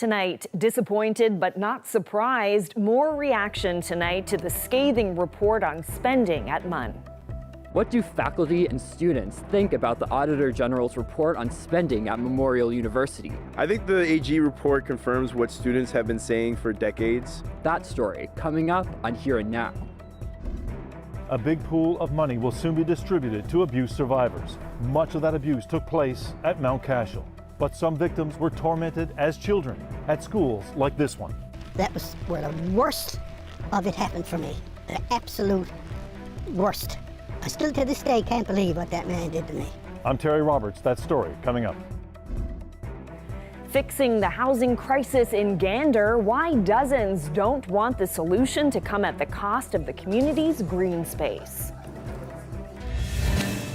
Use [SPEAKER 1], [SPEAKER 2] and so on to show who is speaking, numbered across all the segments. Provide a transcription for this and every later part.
[SPEAKER 1] Tonight, disappointed but not surprised. More reaction tonight to the scathing report on spending at MUN.
[SPEAKER 2] What do faculty and students think about the Auditor General's report on spending at Memorial University?
[SPEAKER 3] I think the AG report confirms what students have been saying for decades.
[SPEAKER 2] That story coming up on Here and Now.
[SPEAKER 4] A big pool of money will soon be distributed to abuse survivors. Much of that abuse took place at Mount Cashel, but some victims were tormented as children at schools like this one.
[SPEAKER 5] That was where the worst of it happened for me. The absolute worst. I still to this day can't believe what that man did to me.
[SPEAKER 4] I'm Terry Roberts. That story coming up.
[SPEAKER 1] Fixing the housing crisis in Gander, why dozens don't want the solution to come at the cost of the community's green space.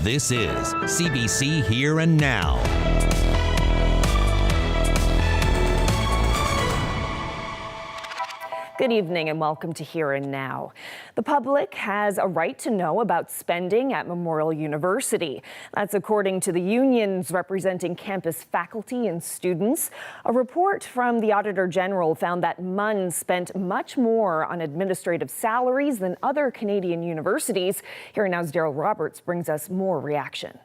[SPEAKER 6] This is CBC Here and Now.
[SPEAKER 1] Good evening and welcome to Here and Now. The public has a right to know about spending at Memorial University. That's according to the unions representing campus faculty and students. A report from the Auditor General found that MUN spent much more on administrative salaries than other Canadian universities. Here and Now's Daryl Roberts brings us more reaction.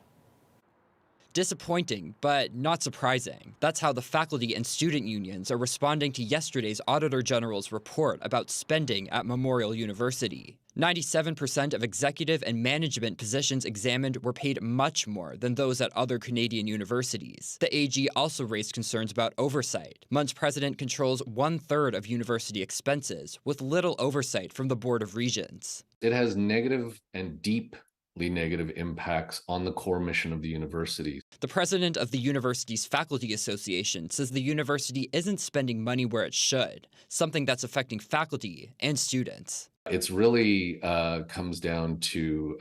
[SPEAKER 2] Disappointing, but not surprising. That's how the faculty and student unions are responding to yesterday's Auditor General's report about spending at Memorial University. 97% of executive and management positions examined were paid much more than those at other Canadian universities. The AG also raised concerns about oversight. MUN's president controls 1/3 of university expenses, with little oversight from the Board of Regents.
[SPEAKER 7] It has negative and deeply negative impacts on the core mission of the university.
[SPEAKER 2] The president of the university's faculty association says the university isn't spending money where it should, something that's affecting faculty and students.
[SPEAKER 7] It's really comes down to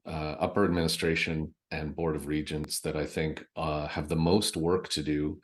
[SPEAKER 7] upper administration and Board of Regents that I think have the most work to do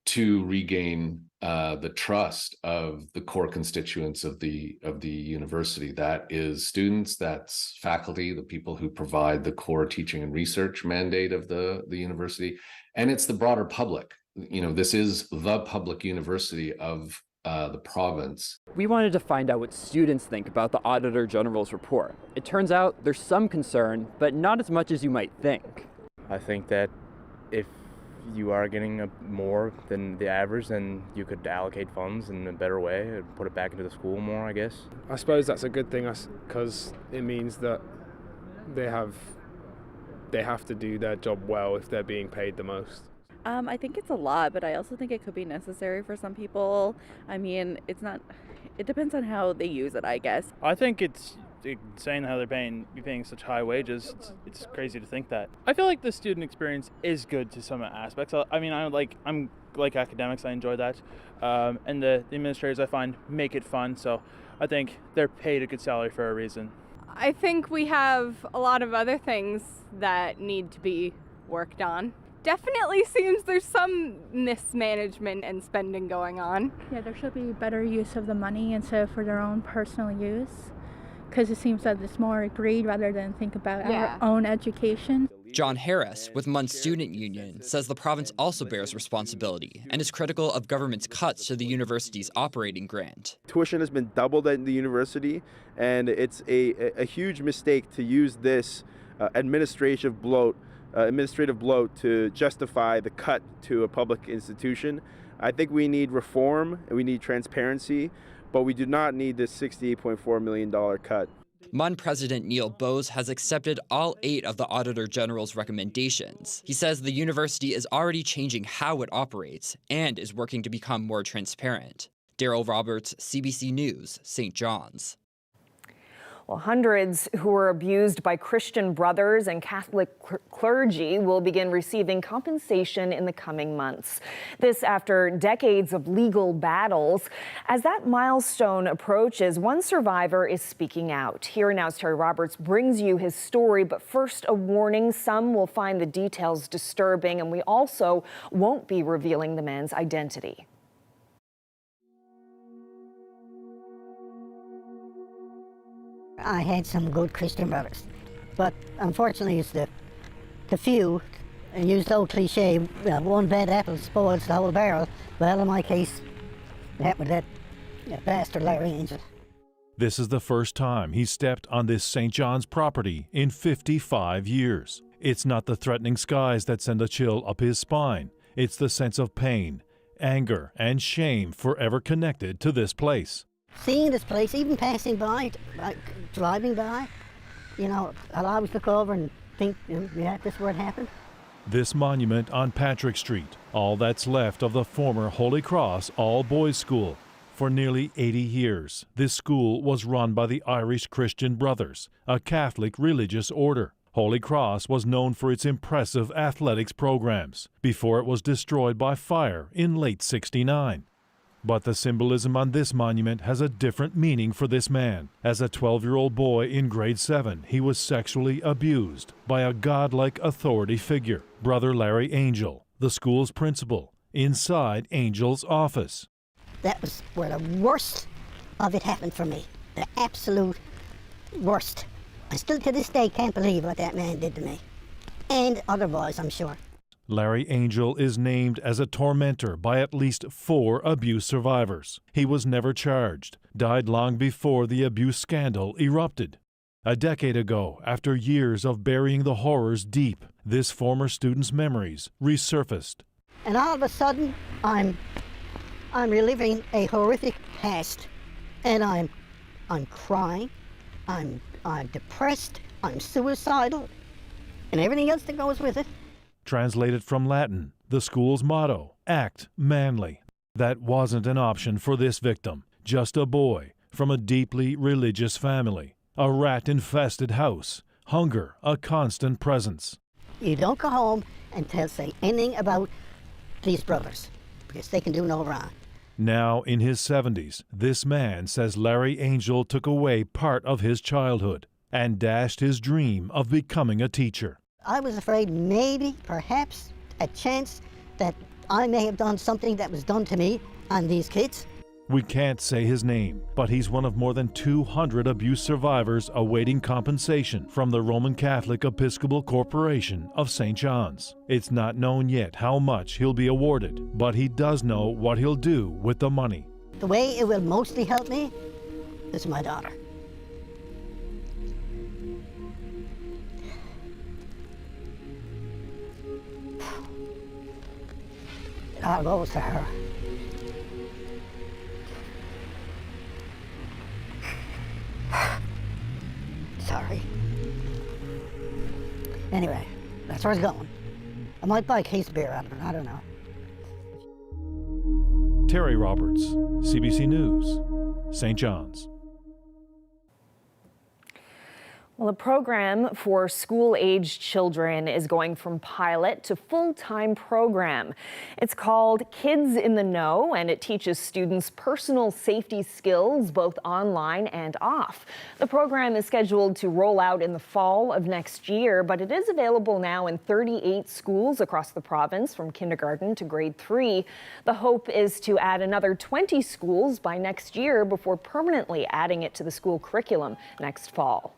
[SPEAKER 7] to regain the trust of the core constituents of the university. That is students, that's faculty, the people who provide the core teaching and research mandate of the university, and it's the broader public. You know, this is the public university of the province.
[SPEAKER 2] We wanted to find out what students think about the Auditor General's report. It turns out there's some concern, but not as much as you might think.
[SPEAKER 8] I think that if you are getting more than the average, then you could allocate funds in a better way and put it back into the school more, I guess.
[SPEAKER 9] I suppose that's a good thing because it means that they have to do their job well if they're being paid the most.
[SPEAKER 10] I think it's a lot, but I also think it could be necessary for some people. I mean, it depends on how they use it, I guess.
[SPEAKER 11] I think it's insane how they're paying such high wages. It's crazy to think that. I feel like the student experience is good to some aspects. I mean, I'm like academics. I enjoy that, and the administrators I find make it fun. So I think they're paid a good salary for a reason.
[SPEAKER 12] I think we have a lot of other things that need to be worked on. Definitely seems there's some mismanagement and spending going on.
[SPEAKER 13] Yeah, there should be better use of the money instead of for their own personal use, because it seems that it's more greed rather than think about our own education.
[SPEAKER 2] John Harris, with MUN's student union, says the province also bears responsibility and is critical of government's cuts to the university's operating grant.
[SPEAKER 3] Tuition has been doubled at the university, and it's a huge mistake to use this administrative bloat to justify the cut to a public institution. I think we need reform and we need transparency, but we do not need this $68.4 million cut.
[SPEAKER 2] MUN President Neil Bose has accepted all 8 of the Auditor General's recommendations. He says the university is already changing how it operates and is working to become more transparent. Daryl Roberts, CBC News, St. John's.
[SPEAKER 1] Well, hundreds who were abused by Christian brothers and Catholic clergy will begin receiving compensation in the coming months. This after decades of legal battles. As that milestone approaches, one survivor is speaking out. Here and Now's Terry Roberts brings you his story, but first a warning, some will find the details disturbing, and we also won't be revealing the man's identity.
[SPEAKER 5] I had some good Christian brothers, but unfortunately it's the few And used the old cliche, one bad apple spoils the whole barrel. Well, in my case, it happened with that bastard Larry Angel.
[SPEAKER 4] This is the first time he's stepped on this St. John's property in 55 years. It's not the threatening skies that send a chill up his spine. It's the sense of pain, anger, and shame forever connected to this place.
[SPEAKER 5] Seeing this place, even passing by, driving by, I'll always look over and think, yeah, this is where it happened.
[SPEAKER 4] This monument on Patrick Street, all that's left of the former Holy Cross all-boys school. For nearly 80 years, this school was run by the Irish Christian Brothers, a Catholic religious order. Holy Cross was known for its impressive athletics programs before it was destroyed by fire in late '69. But the symbolism on this monument has a different meaning for this man. As a 12-year-old boy in grade 7, he was sexually abused by a godlike authority figure, Brother Larry Angel, the school's principal, inside Angel's office.
[SPEAKER 5] That was where the worst of it happened for me. The absolute worst. I still to this day can't believe what that man did to me. And other boys, I'm sure.
[SPEAKER 4] Larry Angel is named as a tormentor by at least 4 abuse survivors. He was never charged, died long before the abuse scandal erupted. A decade ago, after years of burying the horrors deep, this former student's memories resurfaced.
[SPEAKER 5] And all of a sudden, I'm reliving a horrific past, and I'm crying, I'm depressed, I'm suicidal, and everything else that goes with it.
[SPEAKER 4] Translated from Latin, the school's motto, act manly. That wasn't an option for this victim, just a boy from a deeply religious family, a rat-infested house, hunger a constant presence.
[SPEAKER 5] You don't go home and say anything about these brothers, because they can do no wrong.
[SPEAKER 4] Now in his 70s, this man says Larry Angel took away part of his childhood and dashed his dream of becoming a teacher.
[SPEAKER 5] I was afraid maybe, perhaps, a chance that I may have done something that was done to me and these kids.
[SPEAKER 4] We can't say his name, but he's one of more than 200 abuse survivors awaiting compensation from the Roman Catholic Episcopal Corporation of St. John's. It's not known yet how much he'll be awarded, but he does know what he'll do with the money.
[SPEAKER 5] The way it will mostly help me is my daughter. It all goes to her. Sorry. Anyway, that's where it's going. I might buy a case of beer out of it, I don't know.
[SPEAKER 4] Terry Roberts, CBC News, St. John's.
[SPEAKER 1] Well, a program for school-aged children is going from pilot to full-time program. It's called Kids in the Know, and it teaches students personal safety skills both online and off. The program is scheduled to roll out in the fall of next year, but it is available now in 38 schools across the province from kindergarten to grade 3. The hope is to add another 20 schools by next year before permanently adding it to the school curriculum next fall.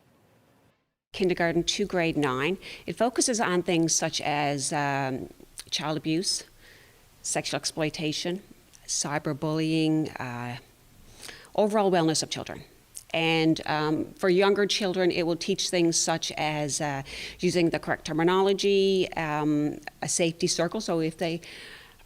[SPEAKER 14] Kindergarten to grade 9. It focuses on things such as child abuse, sexual exploitation, cyberbullying, overall wellness of children. And for younger children, it will teach things such as using the correct terminology, a safety circle. So if they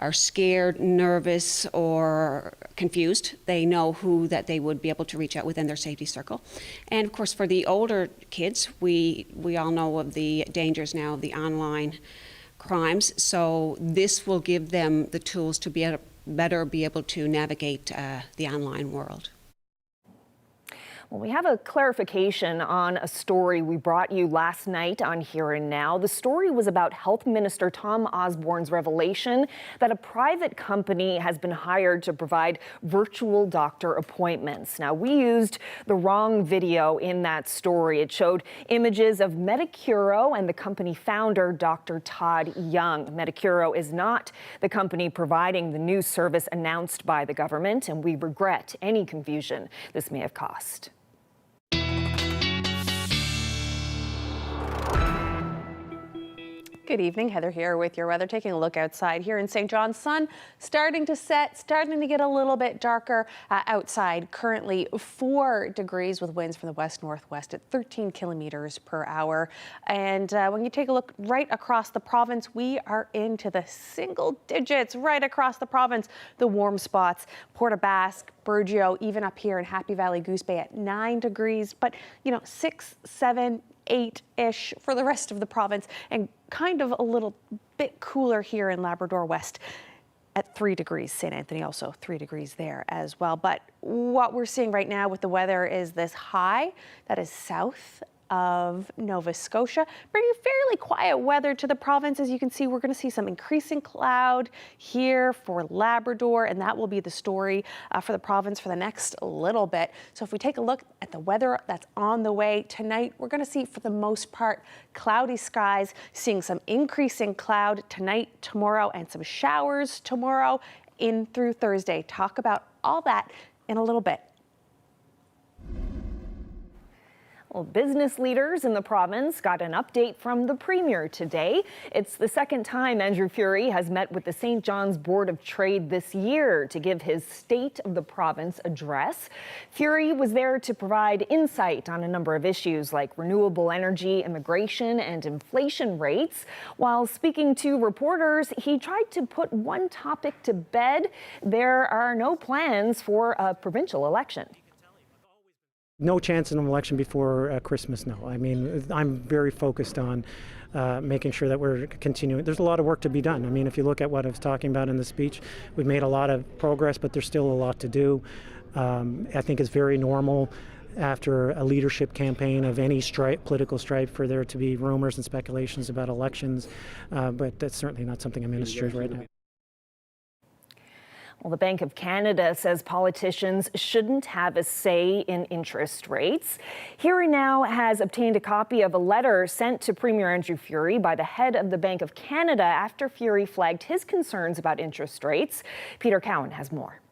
[SPEAKER 14] are scared, nervous, or confused, they know who that they would be able to reach out within their safety circle. And of course, for the older kids, we all know of the dangers now of the online crimes. So this will give them the tools to better be able to navigate the online world.
[SPEAKER 1] Well, we have a clarification on a story we brought you last night on Here and Now. The story was about Health Minister Tom Osborne's revelation that a private company has been hired to provide virtual doctor appointments. Now, we used the wrong video in that story. It showed images of Medicuro and the company founder, Dr. Todd Young. Medicuro is not the company providing the new service announced by the government, and we regret any confusion this may have caused.
[SPEAKER 15] Good evening, Heather here with your weather. Taking a look outside here in St. John's. Sun starting to set, starting to get a little bit darker outside. Currently 4 degrees with winds from the west-northwest at 13 kilometers per hour. And when you take a look right across the province, we are into the single digits right across the province. The warm spots, Port Basque, Burgeo, even up here in Happy Valley, Goose Bay at 9 degrees. But, you know, 6, 7, 8-ish for the rest of the province, and kind of a little bit cooler here in Labrador West at 3 degrees. St. Anthony also 3 degrees there as well. But what we're seeing right now with the weather is this high that is south of Nova Scotia, bringing fairly quiet weather to the province. As you can see, we're going to see some increasing cloud here for Labrador, and that will be the story for the province for the next little bit. So if we take a look at the weather that's on the way tonight, we're going to see, for the most part, cloudy skies, seeing some increasing cloud tonight, tomorrow, and some showers tomorrow in through Thursday. Talk about all that in a little bit. Well, business leaders in the province got an update from the Premier today. It's the second time Andrew Furey has met with the St. John's Board of Trade this year to give his State of the Province address. Furey was there to provide insight on a number of issues like renewable energy, immigration, and inflation rates. While speaking to reporters, he tried to put one topic to bed. There are no plans for a provincial election.
[SPEAKER 16] No chance in an election before Christmas, no. I mean, I'm very focused on making sure that we're continuing. There's a lot of work to be done. I mean, if you look at what I was talking about in the speech, we've made a lot of progress, but there's still a lot to do. I think it's very normal after a leadership campaign of any political stripe for there to be rumors and speculations about elections, but that's certainly not something I'm interested in right now.
[SPEAKER 1] Well, the Bank of Canada says politicians shouldn't have a say in interest rates. Here Now has obtained a copy of a letter sent to Premier Andrew Furey by the head of the Bank of Canada after Furey flagged his concerns about interest rates. Peter Cowan has more.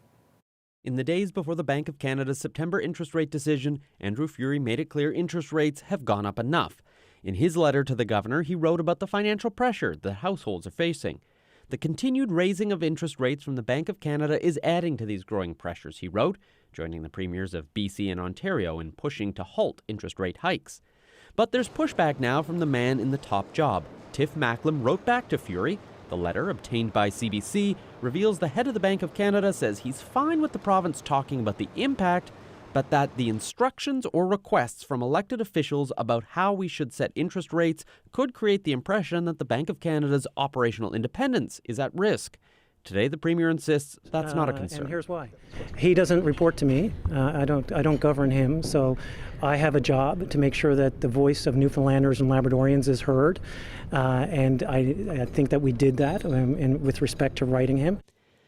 [SPEAKER 17] In the days before the Bank of Canada's September interest rate decision, Andrew Furey made it clear interest rates have gone up enough. In his letter to the governor, he wrote about the financial pressure that households are facing. The continued raising of interest rates from the Bank of Canada is adding to these growing pressures, he wrote, joining the premiers of BC and Ontario in pushing to halt interest rate hikes. But there's pushback now from the man in the top job. Tiff Macklem wrote back to Furey. The letter, obtained by CBC, reveals the head of the Bank of Canada says he's fine with the province talking about the impact, but that the instructions or requests from elected officials about how we should set interest rates could create the impression that the Bank of Canada's operational independence is at risk. Today, the Premier insists that's not a concern.
[SPEAKER 16] And here's why. He doesn't report to me. I don't govern him, so I have a job to make sure that the voice of Newfoundlanders and Labradorians is heard, and I think that we did that with respect to writing him.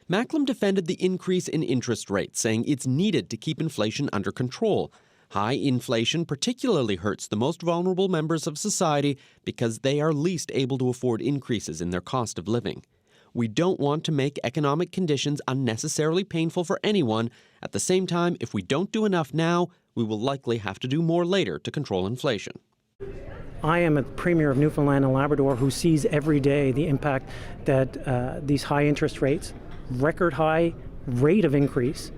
[SPEAKER 17] Macklem defended the increase in interest rates, saying it's needed to keep inflation under control. High inflation particularly hurts the most vulnerable members of society because they are least able to afford increases in their cost of living. We don't want to make economic conditions unnecessarily painful for anyone. At the same time, if we don't do enough now, we will likely have to do more later to control inflation.
[SPEAKER 16] I am a Premier of Newfoundland and Labrador who sees every day the impact that these high interest rates, record high rate of increase,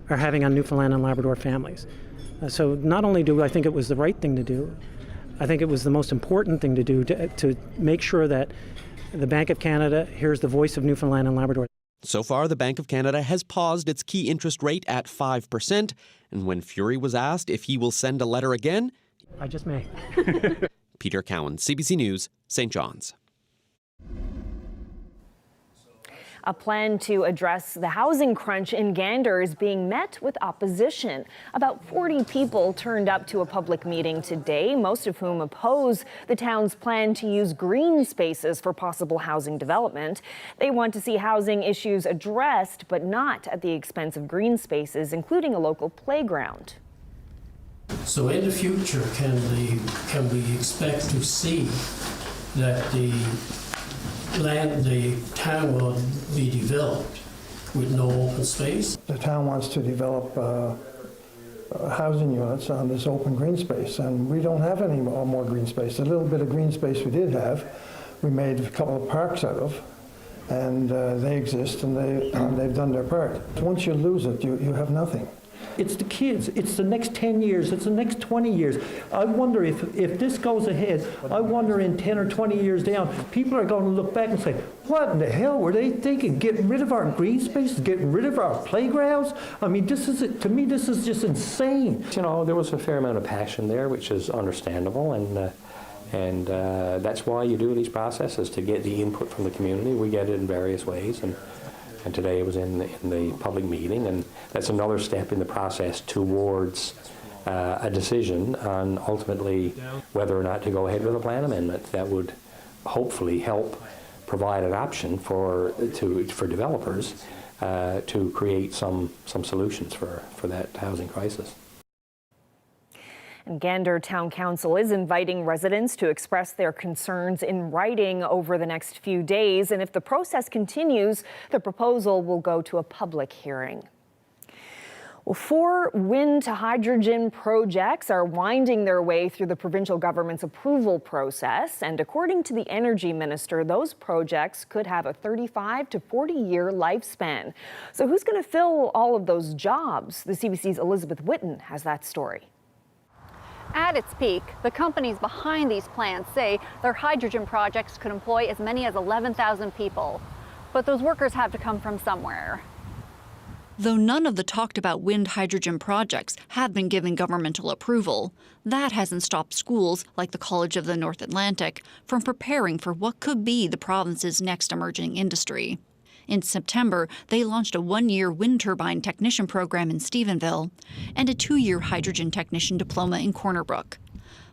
[SPEAKER 16] are having on Newfoundland and Labrador families. So not only do I think it was the right thing to do, I think it was the most important thing to do to make sure that the Bank of Canada hears the voice of Newfoundland and Labrador.
[SPEAKER 17] So far, the Bank of Canada has paused its key interest rate at 5%, and when Furey was asked if he will send a letter again,
[SPEAKER 16] I just may.
[SPEAKER 17] Peter Cowan, CBC News, St. John's.
[SPEAKER 1] A plan to address the housing crunch in Gander is being met with opposition. About 40 people turned up to a public meeting today, most of whom oppose the town's plan to use green spaces for possible housing development. They want to see housing issues addressed, but not at the expense of green spaces, including a local playground.
[SPEAKER 18] So in the future, can we expect to see that the town will be developed with no open space?
[SPEAKER 19] The town wants to develop housing units on this open green space, and we don't have any more green space. The little bit of green space we did have we made a couple of parks out of, and they exist, and they've done their part. Once you lose it, you have nothing.
[SPEAKER 20] It's the kids. It's the next 10 years. It's the next 20 years. I wonder if this goes ahead, I wonder in 10 or 20 years down, people are going to look back and say, what in the hell were they thinking? Getting rid of our green spaces, getting rid of our playgrounds? I mean, to me, this is just insane.
[SPEAKER 21] You know, there was a fair amount of passion there, which is understandable, and that's why you do these processes, to get the input from the community. We get it in various ways, and today it was in the public meeting, and that's another step in the process towards a decision on ultimately whether or not to go ahead with a plan amendment that would hopefully help provide an option for developers to create some solutions for that housing crisis.
[SPEAKER 1] And Gander Town Council is inviting residents to express their concerns in writing over the next few days. And if the process continues, the proposal will go to a public hearing. Well, 4 wind to hydrogen projects are winding their way through the provincial government's approval process. And according to the energy minister, those projects could have a 35 to 40-year lifespan. So who's going to fill all of those jobs? The CBC's Elizabeth Whitten has that story.
[SPEAKER 22] At its peak, the companies behind these plants say their hydrogen projects could employ as many as 11,000 people. But those workers have to come from somewhere.
[SPEAKER 23] Though none of the talked about wind hydrogen projects have been given governmental approval, that hasn't stopped schools like the College of the North Atlantic from preparing for what could be the province's next emerging industry. In September, they launched a 1-year wind turbine technician program in Stephenville and a 2-year hydrogen technician diploma in Corner Brook.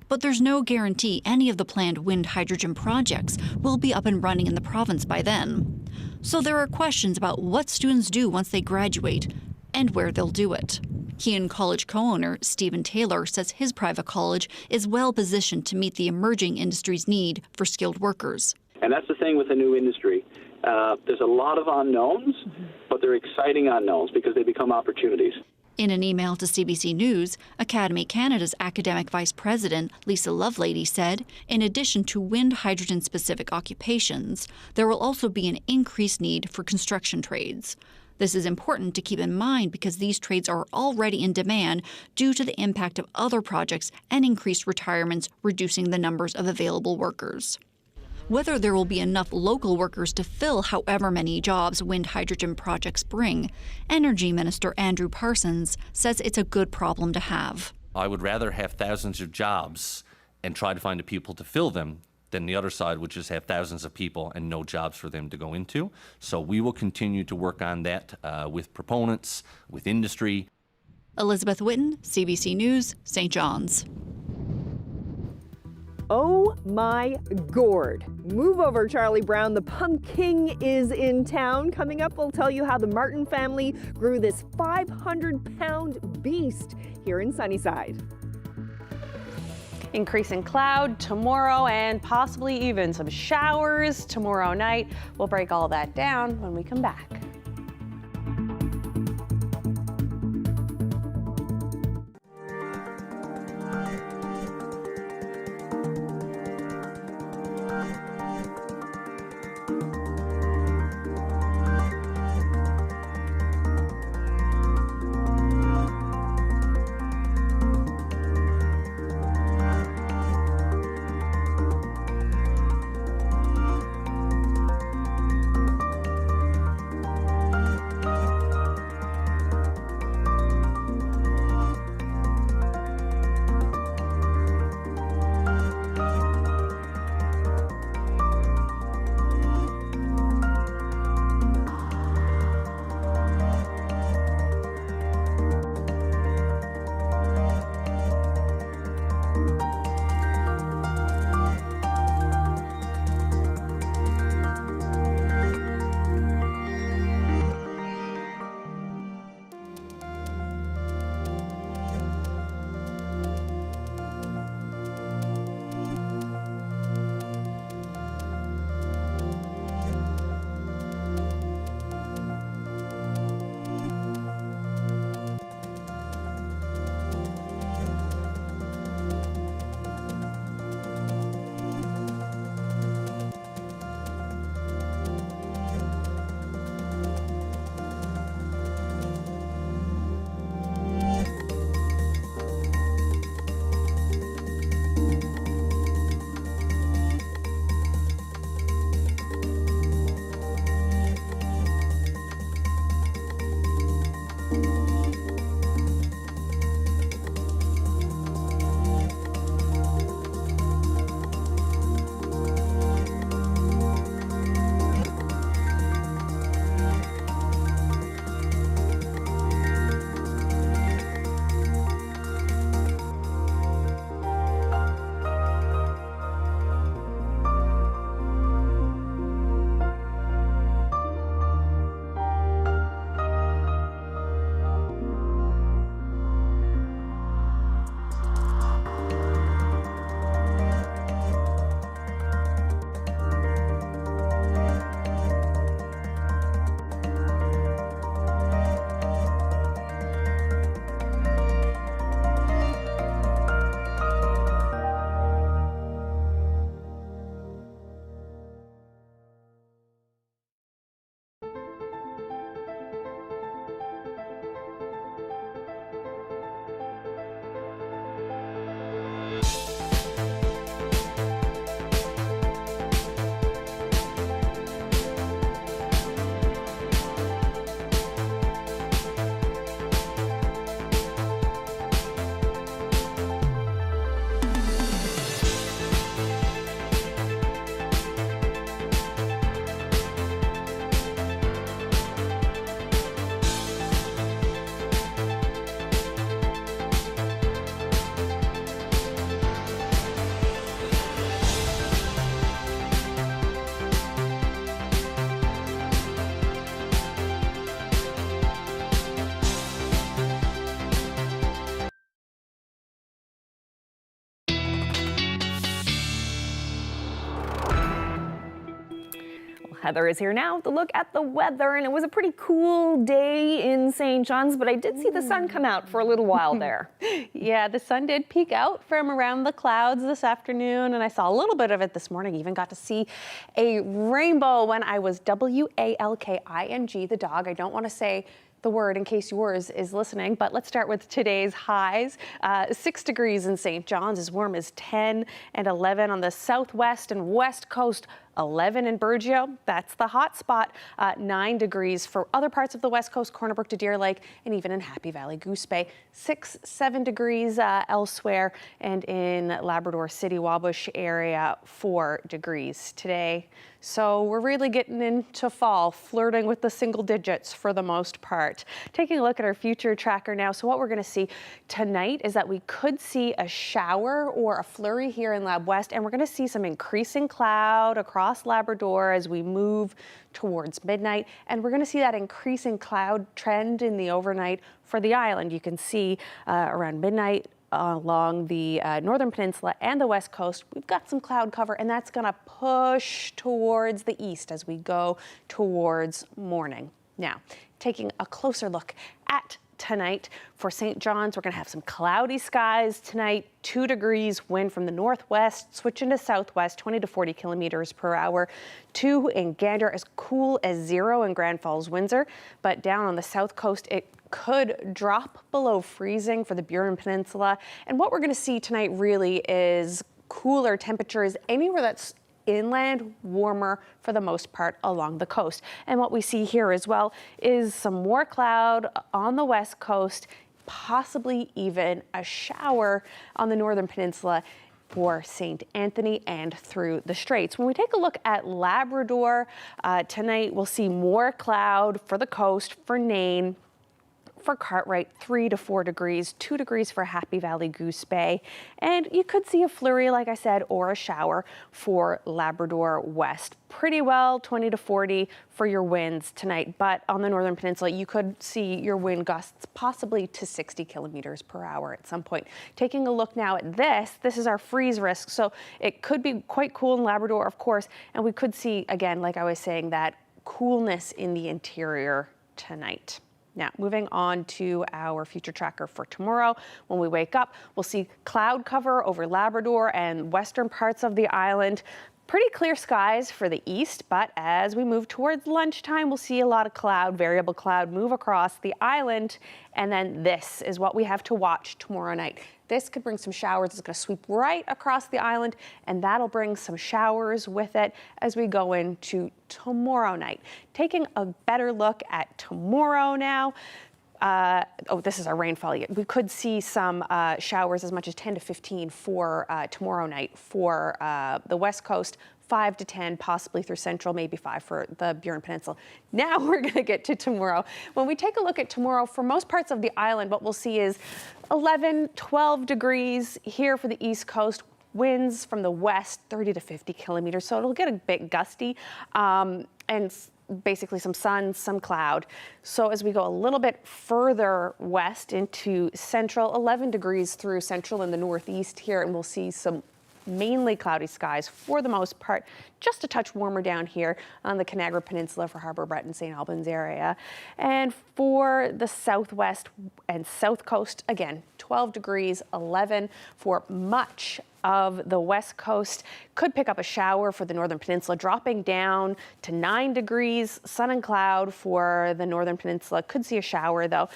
[SPEAKER 23] But there's no guarantee any of the planned wind hydrogen projects will be up and running in the province by then. So there are questions about what students do once they graduate and where they'll do it. Kean College co-owner Stephen Taylor says his private college is well positioned to meet the emerging industry's need for skilled workers.
[SPEAKER 24] And that's the thing with a new industry. There's a lot of unknowns, but they're exciting unknowns because they become opportunities.
[SPEAKER 23] In an email to CBC News, Academy Canada's academic vice president, Lisa Lovelady, said, in addition to wind hydrogen-specific occupations, there will also be an increased need for construction trades. This is important to keep in mind because these trades are already in demand due to the impact of other projects and increased retirements, reducing the numbers of available workers. Whether there will be enough local workers to fill however many jobs wind hydrogen projects bring, Energy Minister Andrew Parsons says it's a good problem to have.
[SPEAKER 25] I would rather have thousands of jobs and try to find the people to fill them than the other side, which is have thousands of people and no jobs for them to go into. So we will continue to work on that with proponents, with industry.
[SPEAKER 23] Elizabeth Whitten, CBC News, St. John's.
[SPEAKER 1] Oh my gourd. Move over, Charlie Brown. The pumpkin is in town. Coming up, we'll tell you how the Martin family grew this 500-pound beast here in Sunnyside.
[SPEAKER 15] Increasing cloud tomorrow and possibly even some showers tomorrow night. We'll break all that down when we come back.
[SPEAKER 1] Heather is here now to look at the weather, and it was a pretty cool day in St. John's, but I did see the sun come out for a little while there.
[SPEAKER 15] Yeah, the sun did peek out from around the clouds this afternoon, and I saw a little bit of it this morning. Even got to see a rainbow when I was walking the dog. I don't want to say the word in case yours is listening, but let's start with today's highs. 6 degrees in St. John's, as warm as 10 and 11 on the southwest and west coast. 11 in Burgeo, that's the hot spot. 9 degrees for other parts of the west coast, Corner Brook to Deer Lake, and even in Happy Valley, Goose Bay. 7 degrees elsewhere, and in Labrador City, Wabush area, 4 degrees today. So we're really getting into fall, flirting with the single digits for the most part. Taking a look at our future tracker now. So what we're going to see tonight is that we could see a shower or a flurry here in Lab West, and we're going to see some increasing cloud across Labrador as we move towards midnight. And we're going to see that increasing cloud trend in the overnight for the island. You can see around midnight along the northern peninsula and the west coast, we've got some cloud cover, and that's going to push towards the east as we go towards morning. Now, taking a closer look at tonight for St. John's, we're going to have some cloudy skies tonight, 2 degrees, wind from the northwest, switching to southwest, 20 to 40 kilometers per hour. 2 in Gander, as cool as 0 in Grand Falls, Windsor, but down on the south coast, it could drop below freezing for the Burin Peninsula. And what we're going to see tonight really is cooler temperatures anywhere that's inland, warmer for the most part along the coast. And what we see here as well is some more cloud on the west coast, possibly even a shower on the northern peninsula for St. Anthony and through the Straits. When we take a look at Labrador, tonight we'll see more cloud for the coast, for Nain, for Cartwright, 3 to 4 degrees, 2 degrees for Happy Valley, Goose Bay. And you could see a flurry, like I said, or a shower for Labrador West. Pretty well, 20 to 40 for your winds tonight. But on the northern peninsula, you could see your wind gusts possibly to 60 kilometers per hour at some point. Taking a look now at this is our freeze risk. So it could be quite cool in Labrador, of course. And we could see, again, like I was saying, that coolness in the interior tonight. Now, moving on to our future tracker for tomorrow. When we wake up, we'll see cloud cover over Labrador and western parts of the island. Pretty clear skies for the east, but as we move towards lunchtime, we'll see a lot of cloud, variable cloud, move across the island. And then this is what we have to watch tomorrow night. This could bring some showers. It's going to sweep right across the island, and that'll bring some showers with it as we go into tomorrow night. Taking a better look at tomorrow now. This is our rainfall. We could see some showers as much as 10 to 15 for tomorrow night for the west coast, 5 to 10 possibly through central, maybe 5 for the Burin Peninsula. Now we're going to get to tomorrow. When we take a look at tomorrow, for most parts of the island, what we'll see is 11, 12 degrees here for the east coast. Winds from the west, 30 to 50 kilometers, so it'll get a bit gusty. And basically some sun, some cloud. So as we go a little bit further west into central, 11 degrees through central and the northeast here, and we'll see some mainly cloudy skies for the most part, just a touch warmer down here on the Canagra Peninsula for Harbour Breton, St. Albans area. And for the southwest and south coast, again, 12 degrees, 11 for much of the west coast. Could pick up a shower for the northern peninsula, dropping down to 9 degrees, sun and cloud for the northern peninsula. Could see a shower though.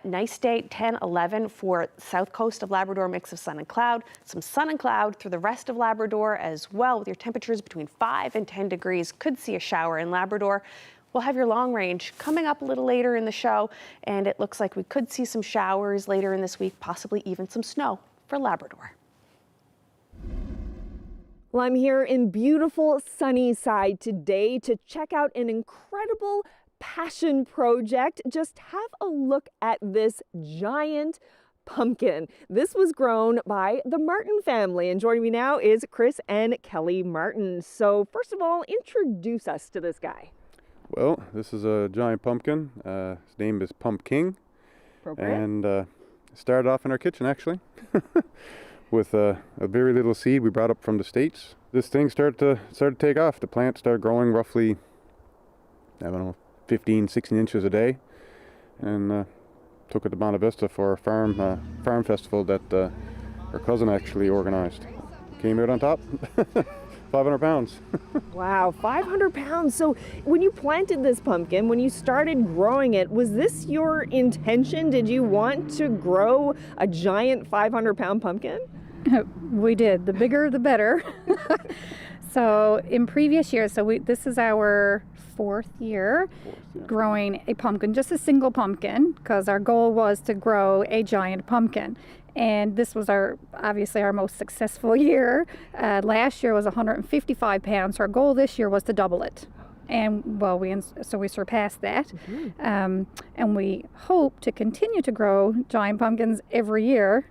[SPEAKER 15] Nice day, 10, 11 for south coast of Labrador, mix of sun and cloud. Some sun and cloud through the rest of Labrador as well, with your temperatures between 5 and 10 degrees. Could see a shower in Labrador. We'll have your long range coming up a little later in the show, and it looks like we could see some showers later in this week, possibly even some snow for Labrador.
[SPEAKER 1] Well, I'm here in beautiful Sunnyside today to check out an incredible passion project. Just have a look at this giant pumpkin. This was grown by the Martin family, and joining me now is Chris and Kelly Martin. So first of all, introduce us to this guy.
[SPEAKER 6] Well, this is a giant pumpkin. His name is Pumpkin.
[SPEAKER 1] Appropriate.
[SPEAKER 6] And started off in our kitchen actually. With a very little seed we brought up from the States. This thing started to take off. The plant started growing roughly I don't know, 15, 16 inches a day, and took it to Bonavista Vista for a farm festival that her cousin actually organized. Came out on top, 500 pounds.
[SPEAKER 1] Wow, 500 pounds. So when you planted this pumpkin, when you started growing it, was this your intention? Did you want to grow a giant 500-pound pumpkin?
[SPEAKER 7] We did. The bigger, the better. So in previous years, this is our fourth year growing a pumpkin, just a single pumpkin, because our goal was to grow a giant pumpkin. And this was obviously our most successful year. Last year was 155 pounds. So our goal this year was to double it. And well, we surpassed that. Mm-hmm. And we hope to continue to grow giant pumpkins every year.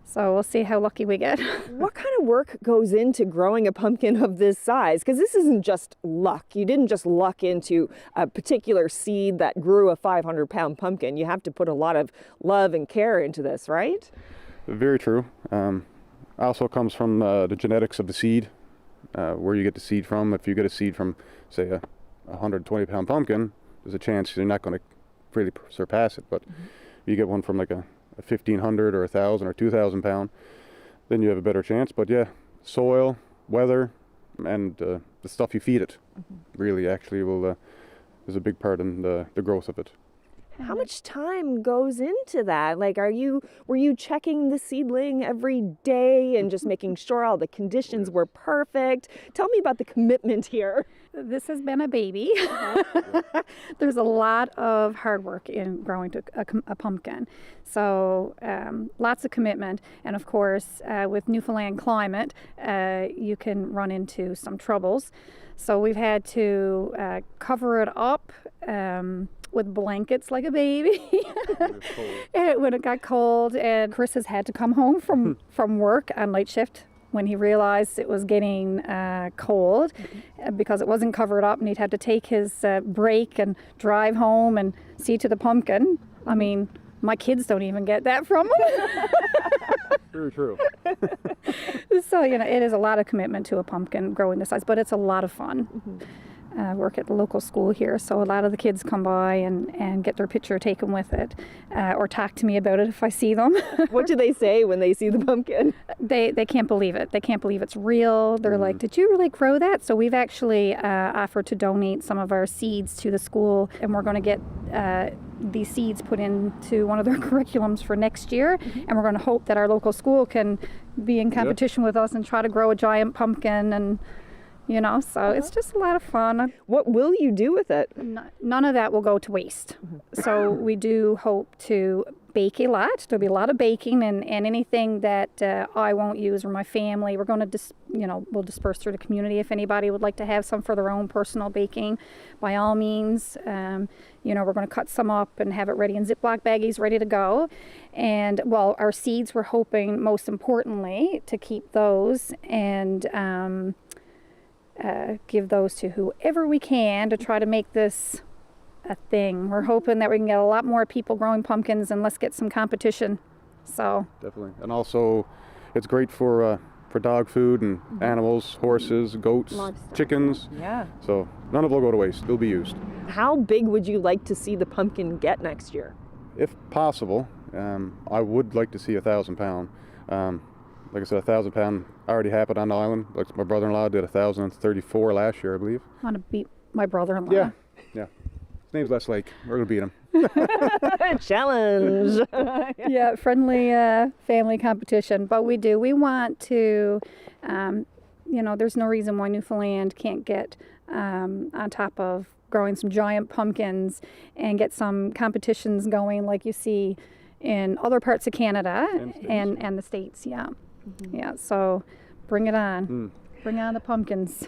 [SPEAKER 7] So we'll see how lucky we get.
[SPEAKER 1] What kind of work goes into growing a pumpkin of this size? Because this isn't just luck. You didn't just luck into a particular seed that grew a 500-pound pumpkin. You have to put a lot of love and care into this, right?
[SPEAKER 6] Very true. Also comes from the genetics of the seed, where you get the seed from. If you get a seed from, say, a 120-pound pumpkin, there's a chance you're not going to really surpass it. But you get one from like a 1,500 or 1,000 or 2,000 pound, then you have a better chance. But yeah, soil, weather, and the stuff you feed it really actually is a big part in the growth of it.
[SPEAKER 1] How much time goes into that? Like, were you checking the seedling every day and just making sure all the conditions were perfect? Tell me about the commitment here.
[SPEAKER 7] This has been a baby. There's a lot of hard work in growing a pumpkin. So lots of commitment. And of course, with Newfoundland climate, you can run into some troubles. So we've had to cover it up with blankets like a baby when it got cold. And Chris has had to come home from work on night shift when he realized it was getting cold because it wasn't covered up, and he'd had to take his break and drive home and see to the pumpkin. I mean, my kids don't even get that from him.
[SPEAKER 6] Very true.
[SPEAKER 7] So, it is a lot of commitment to a pumpkin growing this size, but it's a lot of fun. Work at the local school here, so a lot of the kids come by and get their picture taken with it, or talk to me about it if I see them.
[SPEAKER 1] What do they say when they see the pumpkin?
[SPEAKER 7] They can't believe it. They can't believe it's real. They're like, did you really grow that? So we've actually offered to donate some of our seeds to the school, and we're going to get these seeds put into one of their curriculums for next year, and we're going to hope that our local school can be in competition with us and try to grow a giant pumpkin, and so it's just a lot of fun.
[SPEAKER 1] What will you do with it?
[SPEAKER 7] None of that will go to waste. So we do hope to bake a lot. There'll be a lot of baking, and anything that I won't use or my family, we're going to we'll disperse through the community. If anybody would like to have some for their own personal baking, by all means, we're going to cut some up and have it ready in Ziploc baggies, ready to go. And our seeds, we're hoping most importantly to keep those and give those to whoever we can to try to make this a thing. We're hoping that we can get a lot more people growing pumpkins, and let's get some competition. So
[SPEAKER 6] definitely. And also it's great for dog food and animals, horses, goats, chickens.
[SPEAKER 1] Yeah.
[SPEAKER 6] So none of it will go to waste. They'll be used.
[SPEAKER 1] How big would you like to see the pumpkin get next year?
[SPEAKER 6] If possible, I would like to see 1,000 pound. Like I said, 1,000 pound already happened on the island. Like my brother-in-law did 1,034 last year, I believe.
[SPEAKER 7] I want to beat my brother-in-law.
[SPEAKER 6] Yeah. His name's Les Lake. We're going to beat him.
[SPEAKER 1] Challenge.
[SPEAKER 7] Yeah, friendly family competition. But we want to, there's no reason why Newfoundland can't get on top of growing some giant pumpkins and get some competitions going like you see in other parts of Canada and the States. Yeah. Yeah, so bring it on. Bring on the pumpkins.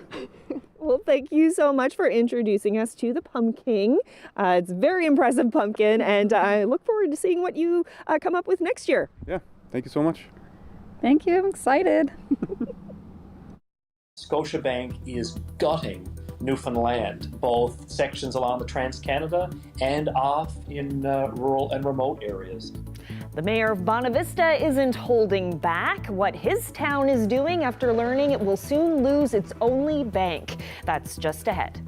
[SPEAKER 1] Well, thank you so much for introducing us to the pumpkin. It's a very impressive pumpkin, and I look forward to seeing what you come up with next year.
[SPEAKER 6] Yeah, thank you so much.
[SPEAKER 7] Thank you. I'm excited.
[SPEAKER 8] Scotiabank is gutting Newfoundland, both sections along the Trans-Canada and off in rural and remote areas.
[SPEAKER 1] The mayor of Bonavista isn't holding back what his town is doing after learning it will soon lose its only bank. That's just ahead.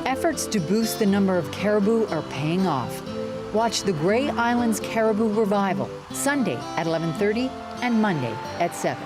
[SPEAKER 9] Efforts to boost the number of caribou are paying off. Watch the Grey Islands Caribou Revival, Sunday at 11:30 and Monday at 7.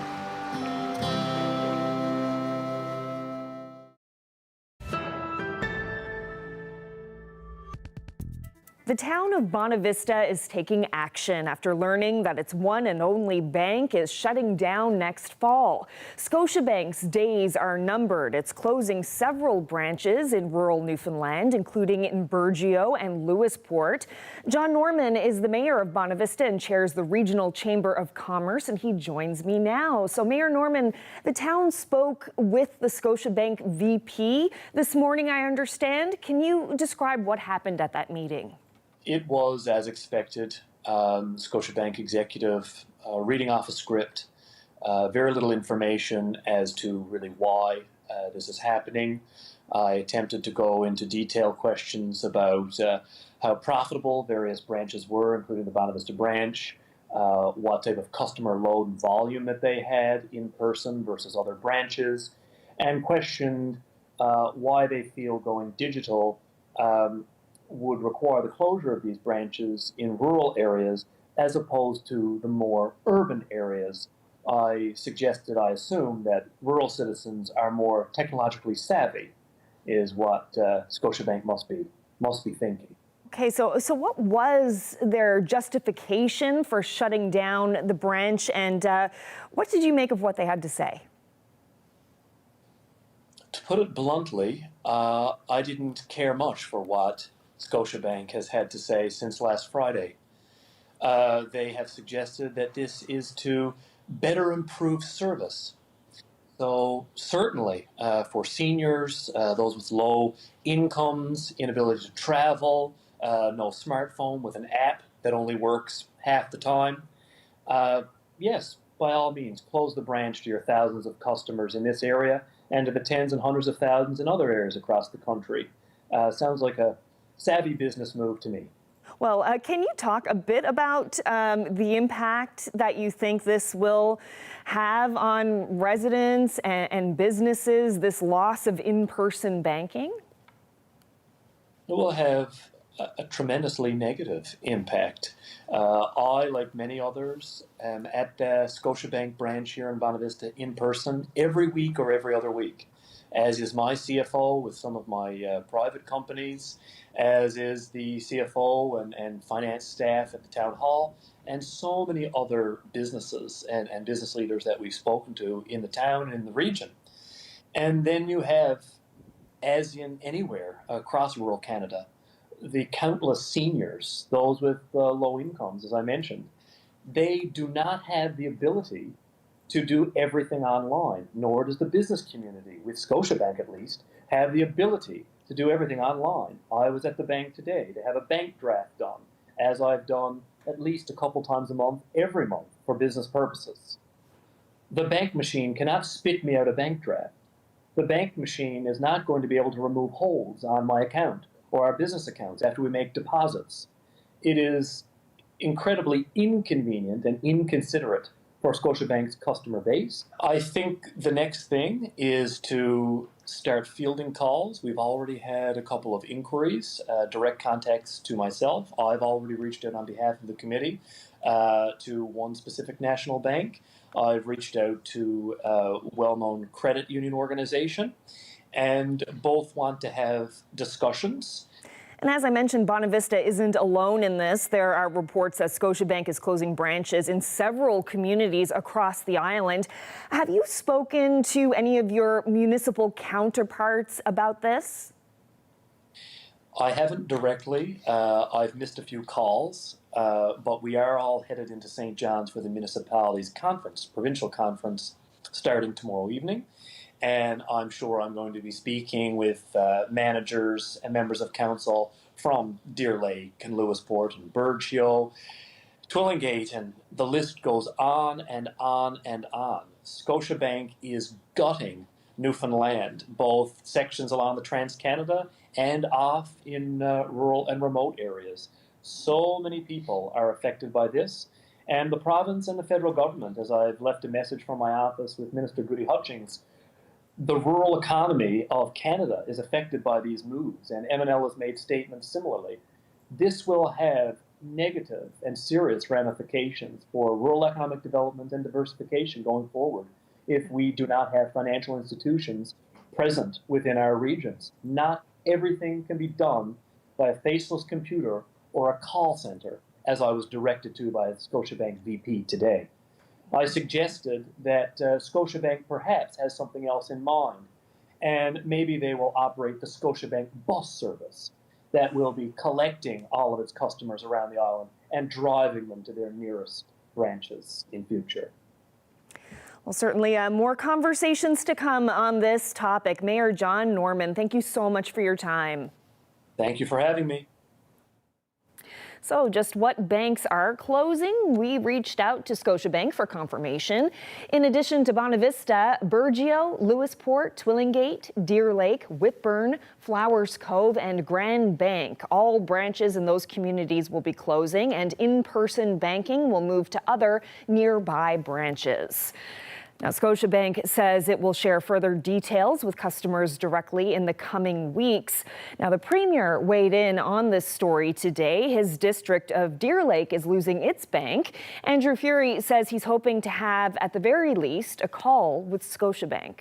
[SPEAKER 1] The town of Bonavista is taking action after learning that its one and only bank is shutting down next fall. Scotiabank's days are numbered. It's closing several branches in rural Newfoundland, including in Burgeo and Lewisport. John Norman is the mayor of Bonavista and chairs the Regional Chamber of Commerce, and he joins me now. So, Mayor Norman, the town spoke with the Scotiabank VP this morning, I understand. Can you describe what happened at that meeting?
[SPEAKER 8] It was as expected. Scotiabank executive reading off a script, very little information as to really why this is happening. I attempted to go into detailed questions about how profitable various branches were, including the Bonavista branch, what type of customer load and volume that they had in person versus other branches, and questioned why they feel going digital would require the closure of these branches in rural areas as opposed to the more urban areas. I suggested, I assume, that rural citizens are more technologically savvy, is what Scotiabank must be thinking.
[SPEAKER 1] Okay, so what was their justification for shutting down the branch, and what did you make of what they had to say?
[SPEAKER 8] To put it bluntly, I didn't care much for what Scotiabank has had to say since last Friday. They have suggested that this is to better improve service. So certainly for seniors, those with low incomes, inability to travel, no smartphone with an app that only works half the time, yes, by all means, close the branch to your thousands of customers in this area and to the tens and hundreds of thousands in other areas across the country. Sounds like a savvy business move to me.
[SPEAKER 1] Well, can you talk a bit about the impact that you think this will have on residents and businesses, this loss of in-person banking?
[SPEAKER 8] It will have a tremendously negative impact. I, like many others, am at the Scotiabank branch here in Bonavista in person every week or every other week, as is my CFO with some of my private companies, as is the CFO and finance staff at the town hall, and so many other businesses and business leaders that we've spoken to in the town and in the region. And then you have, as in anywhere across rural Canada, the countless seniors, those with low incomes, as I mentioned. They do not have the ability to do everything online, nor does the business community, with Scotiabank at least, have the ability to do everything online. I was at the bank today to have a bank draft done, as I've done at least a couple times a month, every month, for business purposes. The bank machine cannot spit me out a bank draft. The bank machine is not going to be able to remove holds on my account or our business accounts after we make deposits. It is incredibly inconvenient and inconsiderate for Scotiabank's customer base. I think the next thing is to start fielding calls. We've already had a couple of inquiries, direct contacts to myself. I've already reached out on behalf of the committee to one specific national bank. I've reached out to a well-known credit union organization, and both want to have discussions.
[SPEAKER 1] And as I mentioned, Bonavista isn't alone in this. There are reports that Scotiabank is closing branches in several communities across the island. Have you spoken to any of your municipal counterparts about this?
[SPEAKER 8] I haven't directly. I've missed a few calls, but we are all headed into St. John's for the municipalities conference, provincial conference, starting tomorrow evening. And I'm sure I'm going to be speaking with managers and members of council from Deer Lake and Lewisport and Burgeo Twillingate, and the list goes on and on and on. Scotiabank is gutting Newfoundland, both sections along the Trans-Canada and off in rural and remote areas. So many people are affected by this, and the province and the federal government, as I've left a message from my office with Minister Goody Hutchings, the rural economy of Canada is affected by these moves, and MNL has made statements similarly. This will have negative and serious ramifications for rural economic development and diversification going forward if we do not have financial institutions present within our regions. Not everything can be done by a faceless computer or a call center, as I was directed to by the Scotiabank VP today. I suggested that Scotiabank perhaps has something else in mind, and maybe they will operate the Scotiabank bus service that will be collecting all of its customers around the island and driving them to their nearest branches in future.
[SPEAKER 1] Well, certainly more conversations to come on this topic. Mayor John Norman, thank you so much for your time.
[SPEAKER 8] Thank you for having me.
[SPEAKER 1] So just what banks are closing? We reached out to Scotiabank for confirmation. In addition to Bonavista, Burgeo, Lewisport, Twillingate, Deer Lake, Whitburn, Flowers Cove, and Grand Bank, all branches in those communities will be closing, and in-person banking will move to other nearby branches. Now, Scotiabank says it will share further details with customers directly in the coming weeks. Now, the Premier weighed in on this story today. His district of Deer Lake is losing its bank. Andrew Furey says he's hoping to have, at the very least, a call with Scotiabank.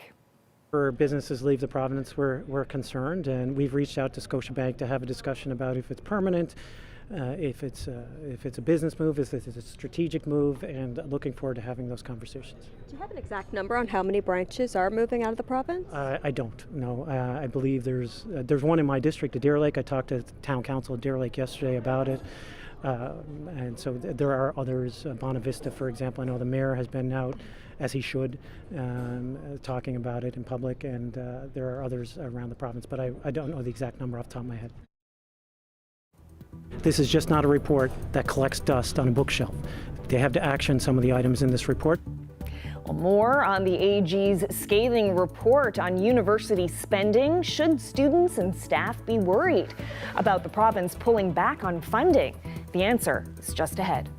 [SPEAKER 16] For businesses leave the province, we're concerned, and we've reached out to Scotiabank to have a discussion about if it's permanent, if it's a business move, if it's a strategic move, and looking forward to having those conversations.
[SPEAKER 3] Do you have an exact number on how many branches are moving out of the province?
[SPEAKER 16] I don't know. I believe there's one in my district, Deer Lake. I talked to the town council of Deer Lake yesterday about it, and so there are others. Bonavista, for example, I know the mayor has been out, as he should, talking about it in public, and there are others around the province, but I don't know the exact number off the top of my head. This is just not a report that collects dust on a bookshelf. They have to action some of the items in this report.
[SPEAKER 1] Well, more on the AG's scathing report on university spending. Should students and staff be worried about the province pulling back on funding? The answer is just ahead.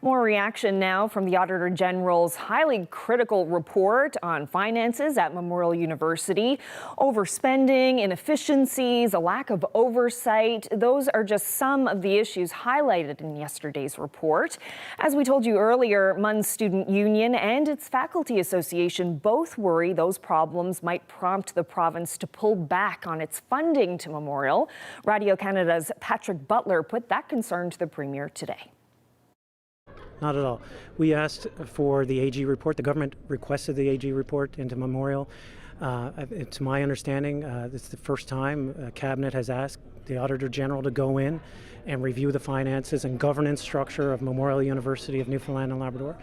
[SPEAKER 1] More reaction now from the Auditor General's highly critical report on finances at Memorial University. Overspending, inefficiencies, a lack of oversight, those are just some of the issues highlighted in yesterday's report. As we told you earlier, MUN's Student Union and its Faculty Association both worry those problems might prompt the province to pull back on its funding to Memorial. Radio Canada's Patrick Butler put that concern to the Premier today.
[SPEAKER 16] Not at all. We asked for the AG report. The government requested the AG report into Memorial. To my understanding, it's the first time Cabinet has asked the Auditor General to go in and review the finances and governance structure of Memorial University of Newfoundland and Labrador.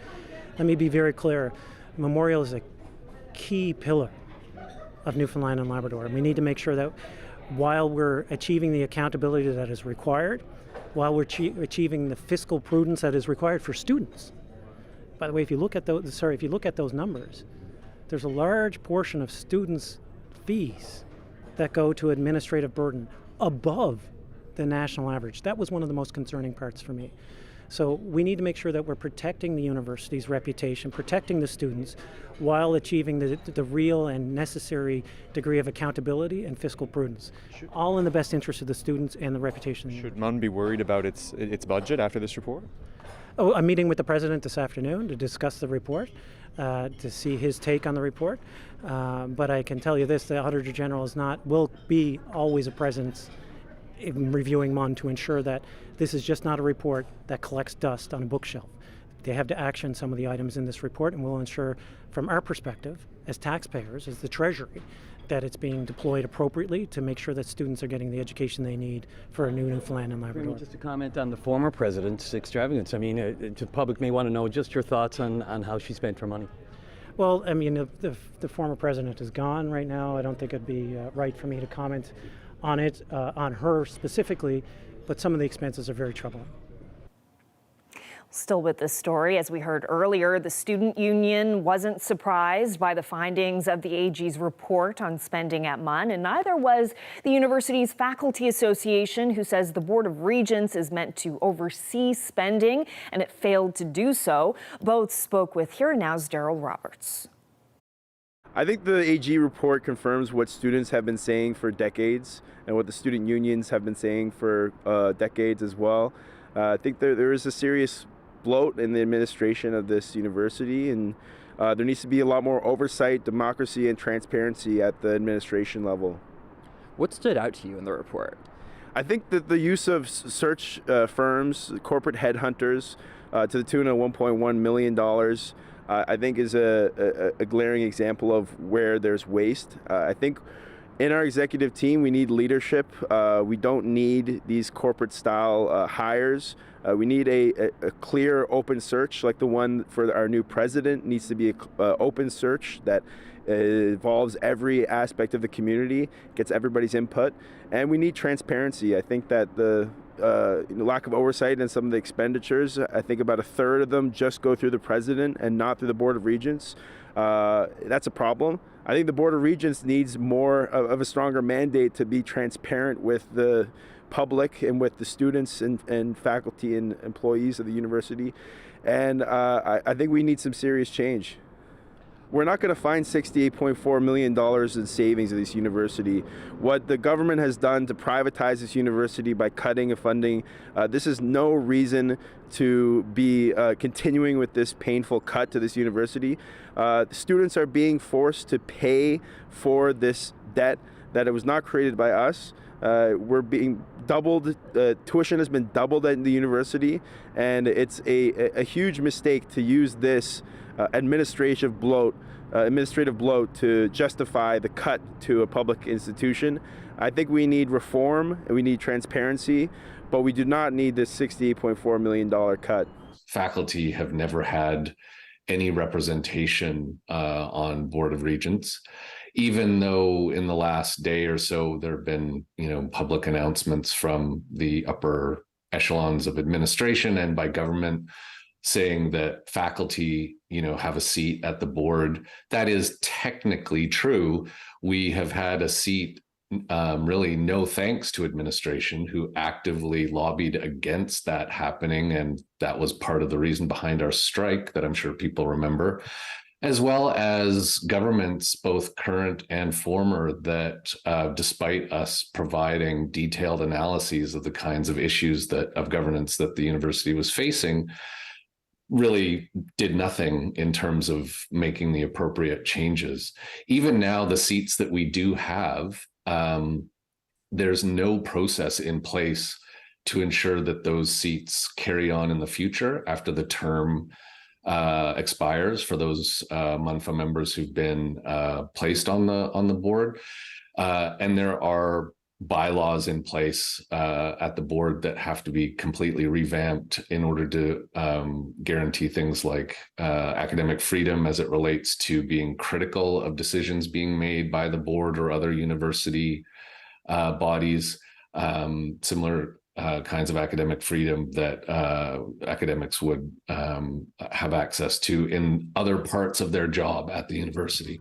[SPEAKER 16] Let me be very clear. Memorial is a key pillar of Newfoundland and Labrador. And we need to make sure that while we're achieving the accountability that is required, while we're achieving the fiscal prudence that is required for students. By the way, if you look at those numbers, there's a large portion of students' fees that go to administrative burden above the national average. That was one of the most concerning parts for me. So we need to make sure that we're protecting the university's reputation, protecting the students, while achieving the real and necessary degree of accountability and fiscal prudence, all in the best interest of the students and the reputation.
[SPEAKER 2] Should MUN be worried about its budget after this report?
[SPEAKER 16] Oh, I'm meeting with the President this afternoon to discuss the report, to see his take on the report. But I can tell you this, the Auditor General will be always a presence in reviewing MUN to ensure that this is just not a report that collects dust on a bookshelf. They have to action some of the items in this report, and we'll ensure from our perspective as taxpayers, as the Treasury, that it's being deployed appropriately to make sure that students are getting the education they need for a new Newfoundland and Labrador.
[SPEAKER 10] Just to comment on the former president's extravagance, I mean, the public may want to know just your thoughts on how she spent her money.
[SPEAKER 16] Well, I mean, the former president is gone right now. I don't think it'd be right for me to comment on it, on her specifically, but some of the expenses are very troubling.
[SPEAKER 1] Still with this story, as we heard earlier, the student union wasn't surprised by the findings of the AG's report on spending at MUN, and neither was the university's Faculty Association, who says the Board of Regents is meant to oversee spending, and it failed to do so. Both spoke with Here and Now's Daryl Roberts.
[SPEAKER 11] I think the AG report confirms what students have been saying for decades and what the student unions have been saying for decades as well. I think there is a serious bloat in the administration of this university, and there needs to be a lot more oversight, democracy, and transparency at the administration level.
[SPEAKER 12] What stood out to you in the report?
[SPEAKER 11] I think that the use of search firms, corporate headhunters, to the tune of $1.1 million, I think is a glaring example of where there's waste. I think in our executive team, we need leadership. We don't need these corporate style hires. We need a clear open search like the one for our new president. It needs to be an open search that involves every aspect of the community, gets everybody's input, and we need transparency. I think that the lack of oversight in some of the expenditures, I think about a third of them just go through the president and not through the Board of Regents. That's a problem. I think the Board of Regents needs more of a stronger mandate to be transparent with the public and with the students and faculty and employees of the university. And I think we need some serious change. We're not going to find $68.4 million in savings at this university. What the government has done to privatize this university by cutting funding, this is no reason to be continuing with this painful cut to this university. Students are being forced to pay for this debt that it was not created by us. We're being doubled, tuition has been doubled at the university, and it's a huge mistake to use this administrative bloat to justify the cut to a public institution. I think we need reform and we need transparency, but we do not need this $68.4 million cut.
[SPEAKER 13] Faculty have never had any representation on Board of Regents, even though in the last day or so there have been, public announcements from the upper echelons of administration and by government saying that faculty, have a seat at the board. That is technically true. We have had a seat really no thanks to administration, who actively lobbied against that happening. And that was part of the reason behind our strike that I'm sure people remember, as well as governments, both current and former, that despite us providing detailed analyses of the kinds of issues of governance that the university was facing, really did nothing in terms of making the appropriate changes. Even now, the seats that we do have, there's no process in place to ensure that those seats carry on in the future after the term expires for those MUNFA members who've been placed on the board. And there are bylaws in place at the board that have to be completely revamped in order to guarantee things like academic freedom as it relates to being critical of decisions being made by the board or other university bodies, similar kinds of academic freedom that academics would have access to in other parts of their job at the university.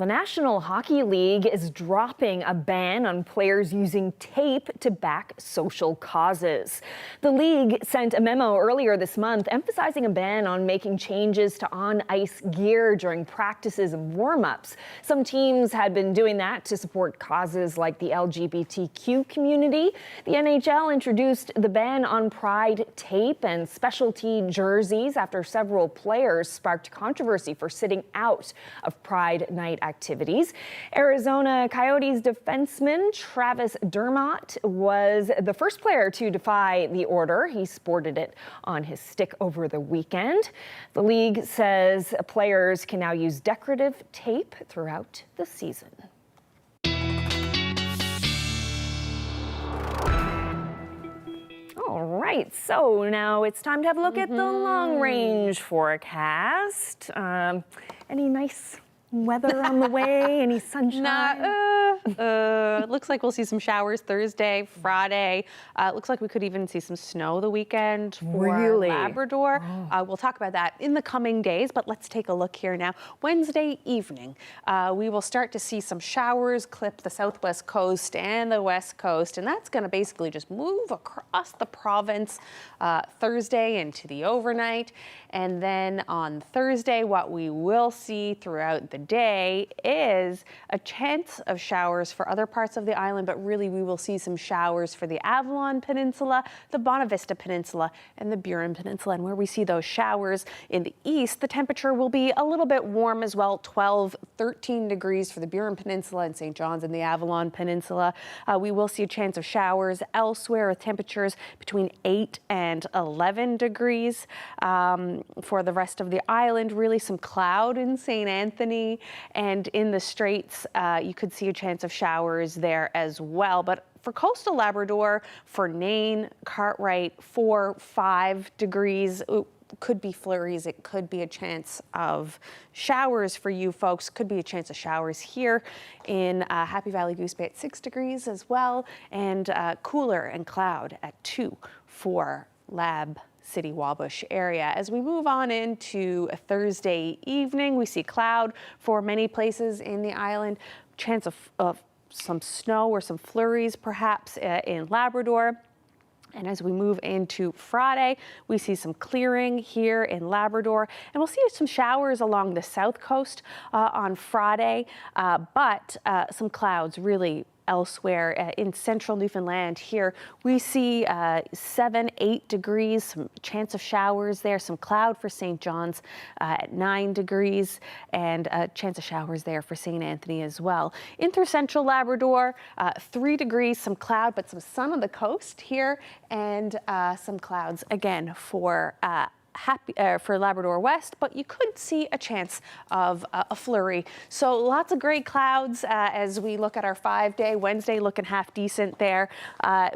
[SPEAKER 1] The National Hockey League is dropping a ban on players using tape to back social causes. The league sent a memo earlier this month emphasizing a ban on making changes to on-ice gear during practices and warm-ups. Some teams had been doing that to support causes like the LGBTQ community. The NHL introduced the ban on Pride tape and specialty jerseys after several players sparked controversy for sitting out of Pride night activities. Arizona Coyotes defenseman Travis Dermott was the first player to defy the order. He sported it on his stick over the weekend. The league says players can now use decorative tape throughout the season. All right, so now it's time to have a look at the long-range forecast. Any nice weather on the way? Any sunshine?
[SPEAKER 15] Looks like we'll see some showers Thursday, Friday. Looks like we could even see some snow the weekend for Labrador. We'll talk about that in the coming days, but let's take a look here now. Wednesday evening, we will start to see some showers clip the southwest coast and the west coast, and that's going to basically just move across the province Thursday into the overnight. And then on Thursday, what we will see throughout the day is a chance of showers for other parts of the island, but really we will see some showers for the Avalon Peninsula, the Bonavista Peninsula, and the Burin Peninsula. And where we see those showers in the east, the temperature will be a little bit warm as well, 12, 13 degrees for the Burin Peninsula and St. John's and the Avalon Peninsula. We will see a chance of showers elsewhere with temperatures between 8 and 11 degrees. For the rest of the island, really some cloud in St. Anthony, and in the Straits, you could see a chance of showers there as well. But for coastal Labrador, for Nain, Cartwright, 4, 5 degrees. Could be flurries. It could be a chance of showers for you folks. Could be a chance of showers here in Happy Valley Goose Bay at 6 degrees as well, and cooler and cloud at 2 for Lab City Wabush area. As we move on into a Thursday evening, we see cloud for many places in the island. Chance of some snow or some flurries perhaps in Labrador. And as we move into Friday, we see some clearing here in Labrador, and we'll see some showers along the south coast on Friday, but some clouds really elsewhere in central Newfoundland. Here we see 7, 8 degrees, some chance of showers there, some cloud for St. John's at 9 degrees, and a chance of showers there for St. Anthony as well. Inter-central Labrador, 3 degrees, some cloud, but some sun on the coast here, and some clouds again for for Labrador West, but you could see a chance of a flurry. So lots of gray clouds as we look at our 5-day. Wednesday looking half decent there.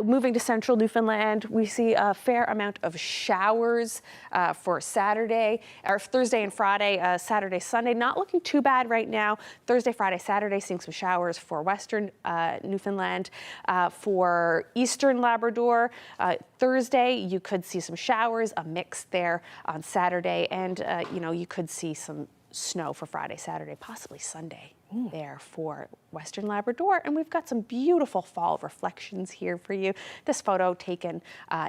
[SPEAKER 15] Moving to central Newfoundland, we see a fair amount of showers for Saturday, or Thursday and Friday. Saturday, Sunday, not looking too bad right now. Thursday, Friday, Saturday, seeing some showers for western Newfoundland. For eastern Labrador, Thursday, you could see some showers, a mix there on Saturday, and you could see some snow for Friday, Saturday, possibly Sunday there for western Labrador. And we've got some beautiful fall reflections here for you. This photo taken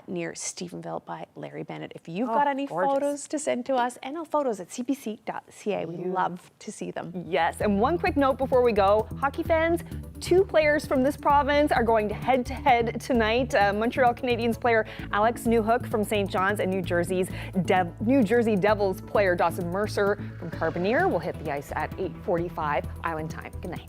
[SPEAKER 15] near Stephenville by Larry Bennett. If you've got any photos to send to us, nlphotos@cbc.ca. We love to see them.
[SPEAKER 1] Yes, and one quick note before we go. Hockey fans, 2 players from this province are going head-to-head tonight. Montreal Canadiens player Alex Newhook from St. John's and New Jersey Devils player Dawson Mercer from Carbonear will hit the ice at 8:45 Island time. Good night.